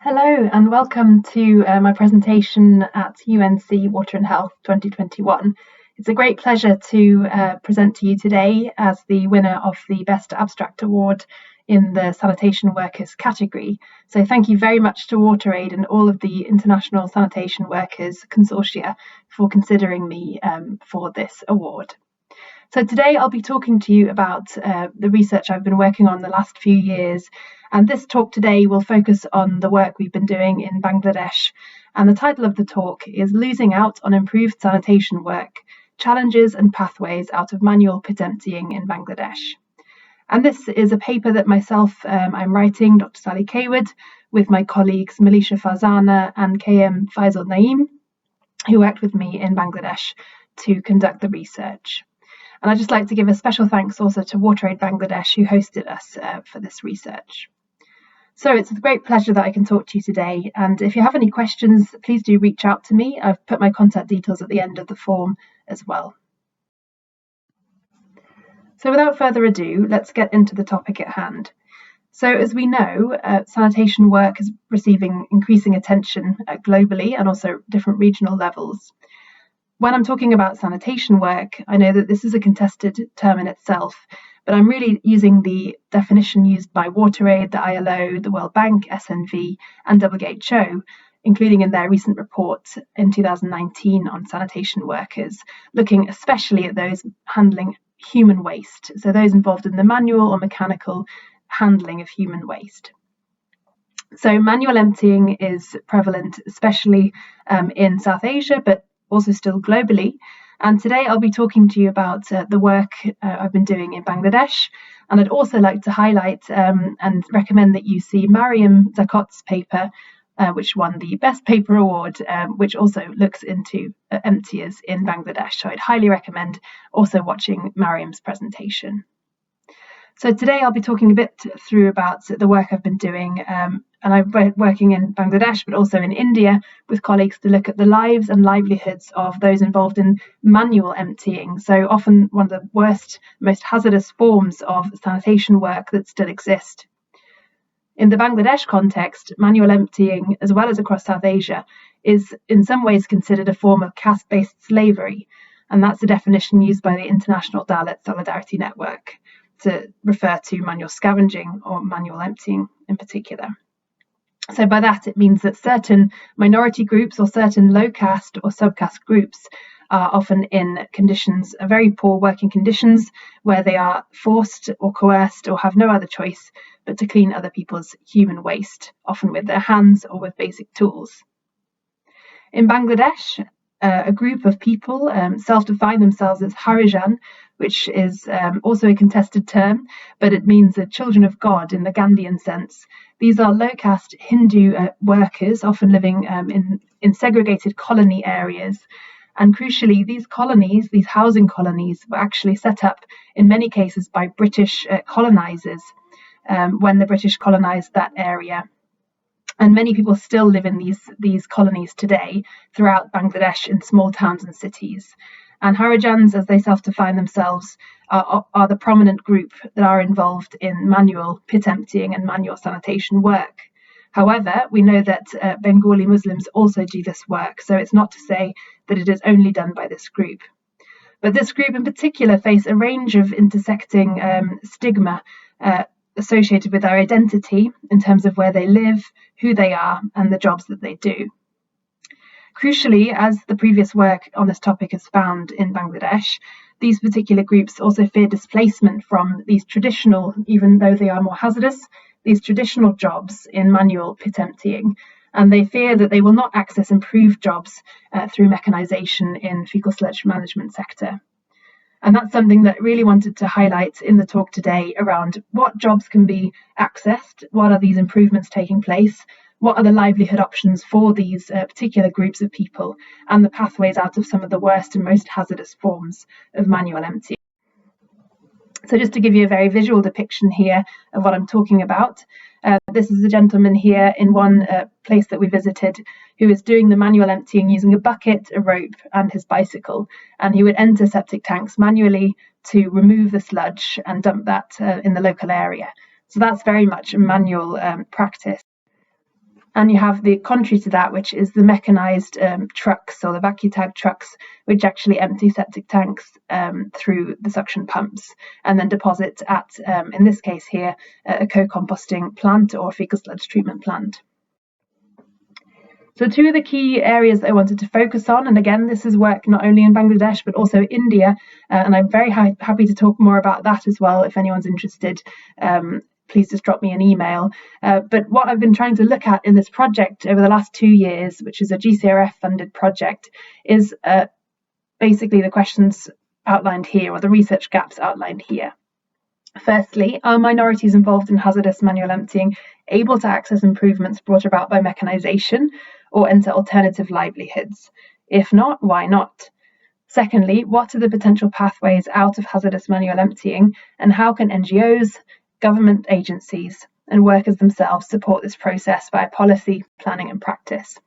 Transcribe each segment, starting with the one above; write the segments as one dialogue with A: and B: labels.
A: Hello and welcome to my presentation at UNC Water and Health 2021. It's a great pleasure to present to you today as the winner of the Best Abstract Award in the Sanitation Workers category. So thank you very much to WaterAid and all of the International Sanitation Workers Consortia for considering me for this award. So today I'll be talking to you about the research I've been working on the last few years, and this talk today will focus on the work we've been doing in Bangladesh, and the title of the talk is Losing Out on Improved Sanitation Work, Challenges and Pathways Out of Manual Pit Emptying in Bangladesh. And this is a paper that I'm writing, Dr. Sally Kaywood, with my colleagues Melisha Farzana and KM Faisal Naeem, who worked with me in Bangladesh to conduct the research. And I'd just like to give a special thanks also to WaterAid Bangladesh, who hosted us for this research. So it's a great pleasure that I can talk to you today. And if you have any questions, please do reach out to me. I've put my contact details at the end of the form as well. So without further ado, let's get into the topic at hand. So as we know, sanitation work is receiving increasing attention globally and also different regional levels. When I'm talking about sanitation work, I know that this is a contested term in itself, but I'm really using the definition used by WaterAid, the ILO, the World Bank, SNV, and WHO, including in their recent report in 2019 on sanitation workers, looking especially at those handling human waste, so those involved in the manual or mechanical handling of human waste. So manual emptying is prevalent, especially in South Asia, but also still globally. And today I'll be talking to you about the work I've been doing in Bangladesh. And I'd also like to highlight and recommend that you see Mariam Zakot's paper, which won the Best Paper Award, which also looks into emptiers in Bangladesh. So I'd highly recommend also watching Mariam's presentation. So today I'll be talking a bit through about the work I've been doing, and I've been working in Bangladesh, but also in India with colleagues to look at the lives and livelihoods of those involved in manual emptying. So often one of the worst, most hazardous forms of sanitation work that still exist. In the Bangladesh context, manual emptying, as well as across South Asia, is in some ways considered a form of caste-based slavery. And that's the definition used by the International Dalit Solidarity Network to refer to manual scavenging or manual emptying in particular. So by that, it means that certain minority groups or certain low caste or subcaste groups are often in conditions, very poor working conditions, where they are forced or coerced or have no other choice but to clean other people's human waste, often with their hands or with basic tools. In Bangladesh, a group of people self-define themselves as Harijan, which is also a contested term, but it means the children of God in the Gandhian sense. These are low-caste Hindu workers, often living in segregated colony areas. And crucially, these colonies, these housing colonies, were actually set up in many cases by British colonizers when the British colonized that area. And many people still live in these colonies today throughout Bangladesh in small towns and cities. And Harijans, as they self-define themselves, are the prominent group that are involved in manual pit emptying and manual sanitation work. However, we know that Bengali Muslims also do this work, so it's not to say that it is only done by this group. But this group in particular face a range of intersecting stigma associated with their identity in terms of where they live, who they are, and the jobs that they do. Crucially, as the previous work on this topic has found in Bangladesh, these particular groups also fear displacement from these traditional, even though they are more hazardous, these traditional jobs in manual pit emptying, and they fear that they will not access improved jobs through mechanization in fecal sludge management sector. And that's something that I really wanted to highlight in the talk today around what jobs can be accessed, what are these improvements taking place, what are the livelihood options for these particular groups of people, and the pathways out of some of the worst and most hazardous forms of manual emptying. So just to give you a very visual depiction here of what I'm talking about, this is a gentleman here in one place that we visited who is doing the manual emptying using a bucket, a rope, and his bicycle. And he would enter septic tanks manually to remove the sludge and dump that in the local area. So that's very much a manual practice. And you have the contrary to that, which is the mechanised trucks, or the vacuum trucks, which actually empty septic tanks through the suction pumps and then deposit at, in this case here, a co-composting plant or fecal sludge treatment plant. So two of the key areas that I wanted to focus on, and again, this is work not only in Bangladesh, but also India, and I'm very happy to talk more about that as well if anyone's interested. Please just drop me an email. But what I've been trying to look at in this project over the last 2 years, which is a GCRF funded project, is basically the questions outlined here, or the research gaps outlined here. Firstly, are minorities involved in hazardous manual emptying able to access improvements brought about by mechanisation or enter alternative livelihoods? If not, why not? Secondly, what are the potential pathways out of hazardous manual emptying, and how can NGOs, government agencies, and workers themselves support this process via policy, planning, and practice?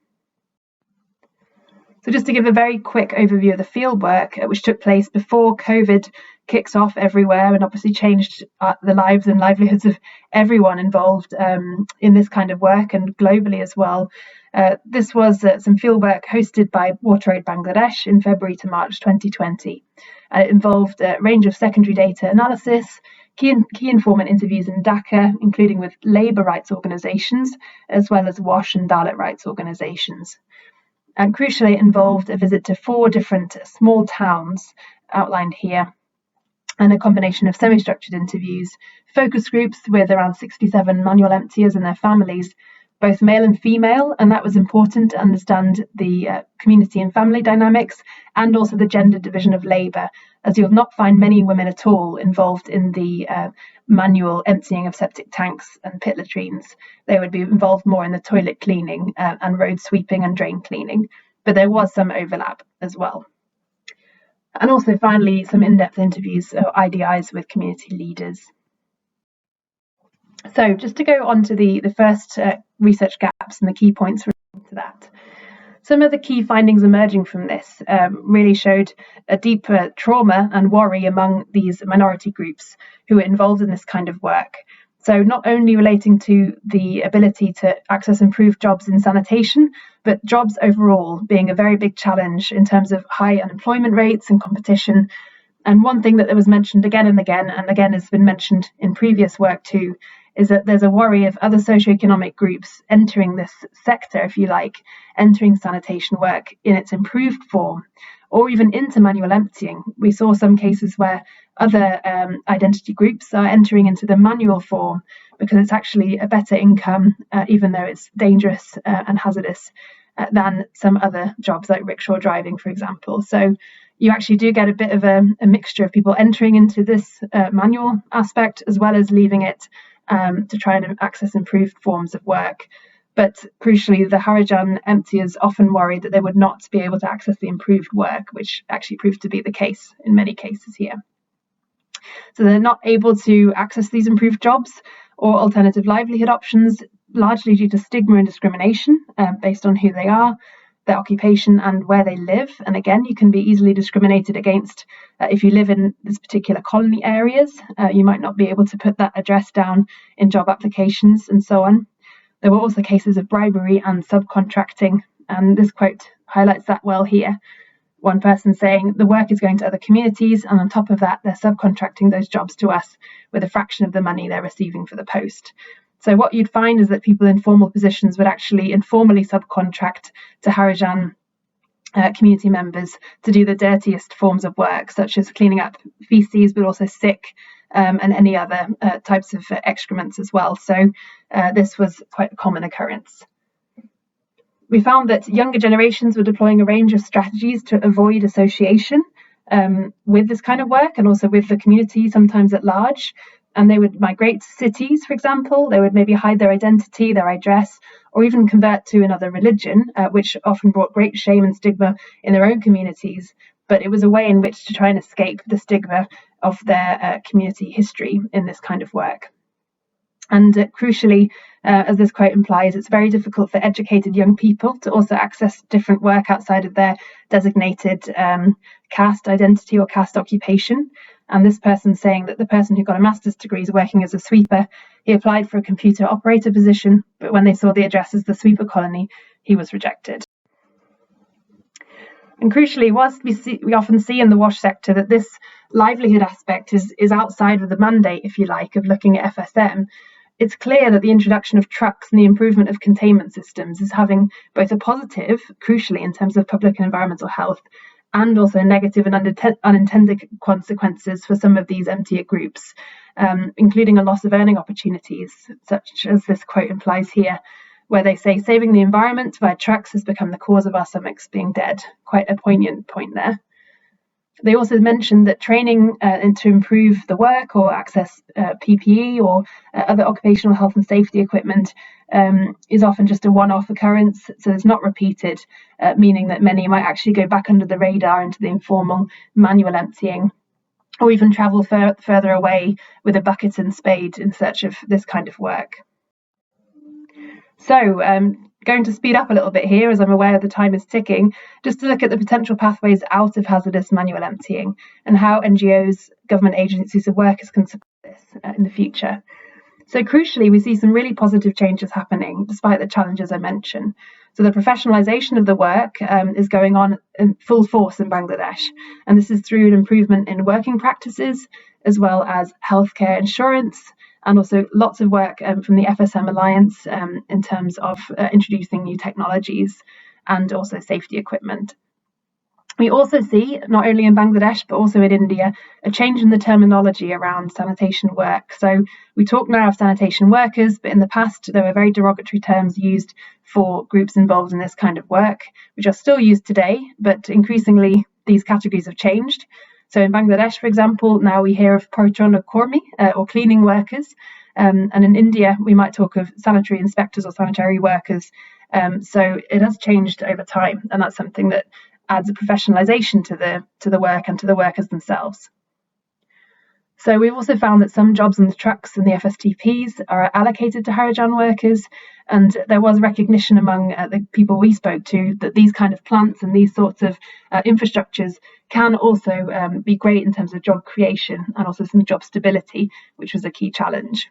A: So just to give a very quick overview of the fieldwork, which took place before COVID kicks off everywhere and obviously changed the lives and livelihoods of everyone involved in this kind of work, and globally as well. This was some fieldwork hosted by WaterAid Bangladesh in February to March 2020. It involved a range of secondary data analysis, key informant interviews in Dhaka, including with labour rights organisations, as well as WASH and Dalit rights organisations. And crucially, it involved a visit to 4 different small towns outlined here, and a combination of semi-structured interviews, focus groups with around 67 manual emptiers and their families, both male and female, and that was important to understand the community and family dynamics, and also the gender division of labour, as you'll not find many women at all involved in the manual emptying of septic tanks and pit latrines. They would be involved more in the toilet cleaning and road sweeping and drain cleaning, but there was some overlap as well. And also finally, some in-depth interviews, or IDIs, with community leaders. So just to go on to the first research gaps and the key points relating to that. Some of the key findings emerging from this really showed a deep trauma and worry among these minority groups who were involved in this kind of work. So not only relating to the ability to access improved jobs in sanitation, but jobs overall being a very big challenge in terms of high unemployment rates and competition. And one thing that was mentioned again and again has been mentioned in previous work too, is that there's a worry of other socioeconomic groups entering this sector, if you like, entering sanitation work in its improved form, or even into manual emptying. We saw some cases where other identity groups are entering into the manual form because it's actually a better income, even though it's dangerous and hazardous, than some other jobs like rickshaw driving, for example. So you actually do get a bit of a mixture of people entering into this manual aspect, as well as leaving it to try and access improved forms of work. But crucially, the Harijan emptiers often worried that they would not be able to access the improved work, which actually proved to be the case in many cases here. So they're not able to access these improved jobs or alternative livelihood options, largely due to stigma and discrimination based on who they are, their occupation, and where they live. And again, you can be easily discriminated against if you live in this particular colony areas. You might not be able to put that address down in job applications and so on. There were also cases of bribery and subcontracting, and this quote highlights that well here. One person saying, "The work is going to other communities, and on top of that, they're subcontracting those jobs to us with a fraction of the money they're receiving for the post." So what you'd find is that people in formal positions would actually informally subcontract to Harijan community members to do the dirtiest forms of work, such as cleaning up feces, but also sick and any other types of excrements as well. So this was quite a common occurrence. We found that younger generations were deploying a range of strategies to avoid association with this kind of work, and also with the community sometimes at large. And they would migrate to cities, for example. They would maybe hide their identity, their address, or even convert to another religion, which often brought great shame and stigma in their own communities. But it was a way in which to try and escape the stigma of their community history in this kind of work. And crucially, as this quote implies, it's very difficult for educated young people to also access different work outside of their designated caste identity or caste occupation. And this person saying that the person who got a master's degree is working as a sweeper. He applied for a computer operator position, but when they saw the address as the sweeper colony, he was rejected. And crucially, whilst we often see in the WASH sector that this livelihood aspect is outside of the mandate, if you like, of looking at FSM, it's clear that the introduction of trucks and the improvement of containment systems is having both a positive, crucially in terms of public and environmental health, and also negative and unintended consequences for some of these emptier groups, including a loss of earning opportunities, such as this quote implies here, where they say saving the environment via trucks has become the cause of our stomachs being dead. Quite a poignant point there. They also mentioned that training to improve the work or access PPE or other occupational health and safety equipment is often just a one-off occurrence, so it's not repeated, meaning that many might actually go back under the radar into the informal manual emptying, or even travel further away with a bucket and spade in search of this kind of work. So going to speed up a little bit here as I'm aware the time is ticking, just to look at the potential pathways out of hazardous manual emptying and how NGOs, government agencies and workers can support this in the future. So crucially, we see some really positive changes happening despite the challenges I mentioned. So the professionalisation of the work is going on in full force in Bangladesh, and this is through an improvement in working practices as well as healthcare insurance, and also lots of work from the FSM Alliance in terms of introducing new technologies and also safety equipment. We also see, not only in Bangladesh, but also in India, a change in the terminology around sanitation work. So we talk now of sanitation workers, but in the past, there were very derogatory terms used for groups involved in this kind of work, which are still used today, but increasingly these categories have changed. So in Bangladesh, for example, now we hear of Parichhonna Kormi or cleaning workers. And in India, we might talk of sanitary inspectors or sanitary workers. So it has changed over time, and that's something that adds a professionalisation to the work and to the workers themselves. So we've also found that some jobs on the trucks and the FSTPs are allocated to Harijan workers, and there was recognition among the people we spoke to that these kind of plants and these sorts of infrastructures can also be great in terms of job creation and also some job stability, which was a key challenge.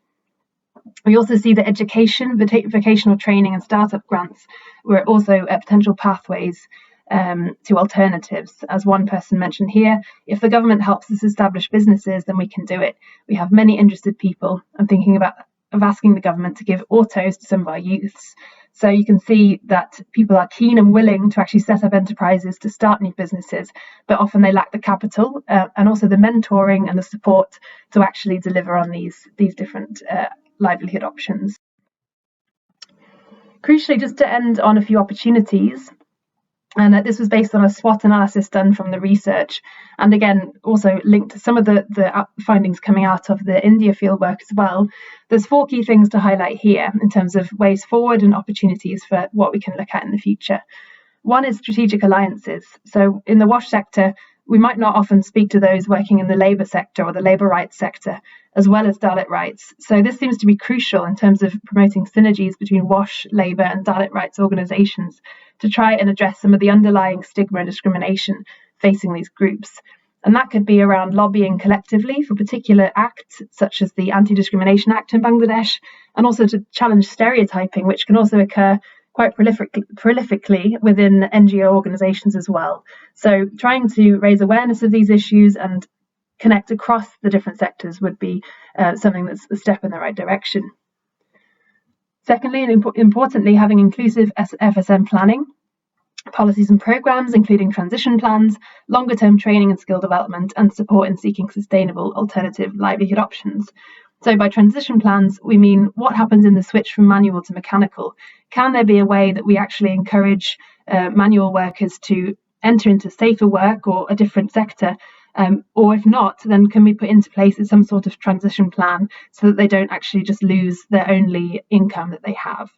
A: We also see that education, vocational training and startup grants were also potential pathways to alternatives. As one person mentioned here, if the government helps us establish businesses, then we can do it. We have many interested people. I'm thinking of asking the government to give autos to some of our youths. So you can see that people are keen and willing to actually set up enterprises to start new businesses, but often they lack the capital and also the mentoring and the support to actually deliver on these different livelihood options. Crucially, just to end on a few opportunities, and this was based on a SWOT analysis done from the research, and again also linked to some of the findings coming out of the India fieldwork as well. There's 4 key things to highlight here in terms of ways forward and opportunities for what we can look at in the future. One is strategic alliances. So in the WASH sector, we might not often speak to those working in the labour sector or the labour rights sector, as well as Dalit rights. So this seems to be crucial in terms of promoting synergies between WASH, labour and Dalit rights organisations to try and address some of the underlying stigma and discrimination facing these groups. And that could be around lobbying collectively for particular acts, such as the Anti-Discrimination Act in Bangladesh, and also to challenge stereotyping, which can also occur quite prolifically within NGO organisations as well. So trying to raise awareness of these issues and connect across the different sectors would be something that's a step in the right direction. Secondly, and importantly, having inclusive FSM planning, policies and programmes, including transition plans, longer-term training and skill development, and support in seeking sustainable alternative livelihood options. So by transition plans, we mean what happens in the switch from manual to mechanical. Can there be a way that we actually encourage manual workers to enter into safer work or a different sector? Or if not, then can we put into place some sort of transition plan so that they don't actually just lose their only income that they have?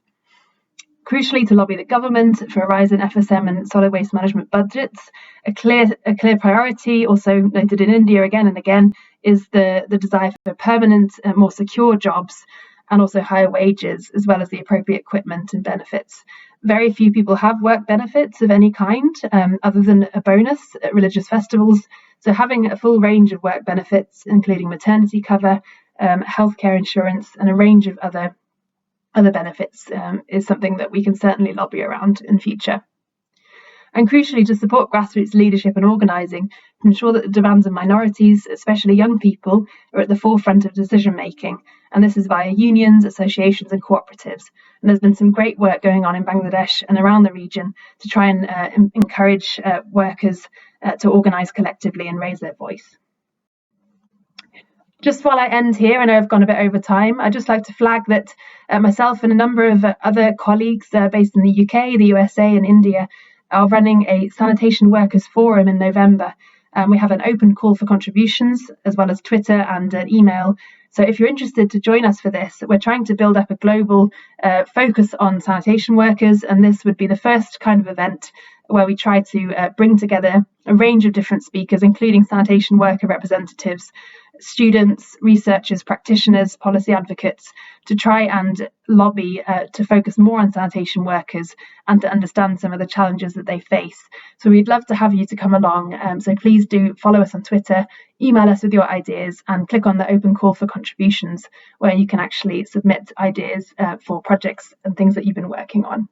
A: Crucially, to lobby the government for a rise in FSM and solid waste management budgets. A clear priority, also noted in India again and again, is the desire for permanent, more secure jobs and also higher wages, as well as the appropriate equipment and benefits. Very few people have work benefits of any kind, other than a bonus at religious festivals. So having a full range of work benefits, including maternity cover, healthcare insurance, and a range of other benefits, is something that we can certainly lobby around in future. And crucially, to support grassroots leadership and organising, to ensure that the demands of minorities, especially young people, are at the forefront of decision making. And this is via unions, associations and cooperatives. And there's been some great work going on in Bangladesh and around the region to try and encourage workers to organise collectively and raise their voice. Just while I end here, I know I've gone a bit over time, I'd just like to flag that myself and a number of other colleagues based in the UK, the USA and India are running a sanitation workers forum in November. We have an open call for contributions, as well as Twitter and an email. So if you're interested to join us for this, we're trying to build up a global focus on sanitation workers, and this would be the first kind of event where we try to bring together a range of different speakers, including sanitation worker representatives, students, researchers, practitioners, policy advocates, to try and lobby to focus more on sanitation workers and to understand some of the challenges that they face. So we'd love to have you to come along. So please do follow us on Twitter, email us with your ideas, and click on the open call for contributions, where you can actually submit ideas for projects and things that you've been working on.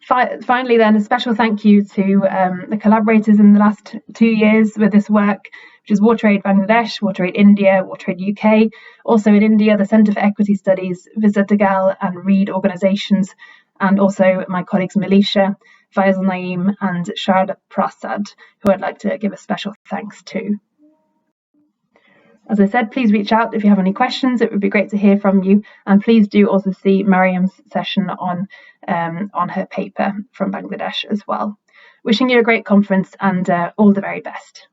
A: Finally, then, a special thank you to the collaborators in the last 2 years with this work, which is WaterAid Bangladesh, WaterAid India, WaterAid UK. Also in India, the Centre for Equity Studies, Visa Dagal and Reed organisations, and also my colleagues Melisha, Faisal Naeem and Sharda Prasad, who I'd like to give a special thanks to. As I said, please reach out if you have any questions. It would be great to hear from you. And please do also see Mariam's session on her paper from Bangladesh as well. Wishing you a great conference and all the very best.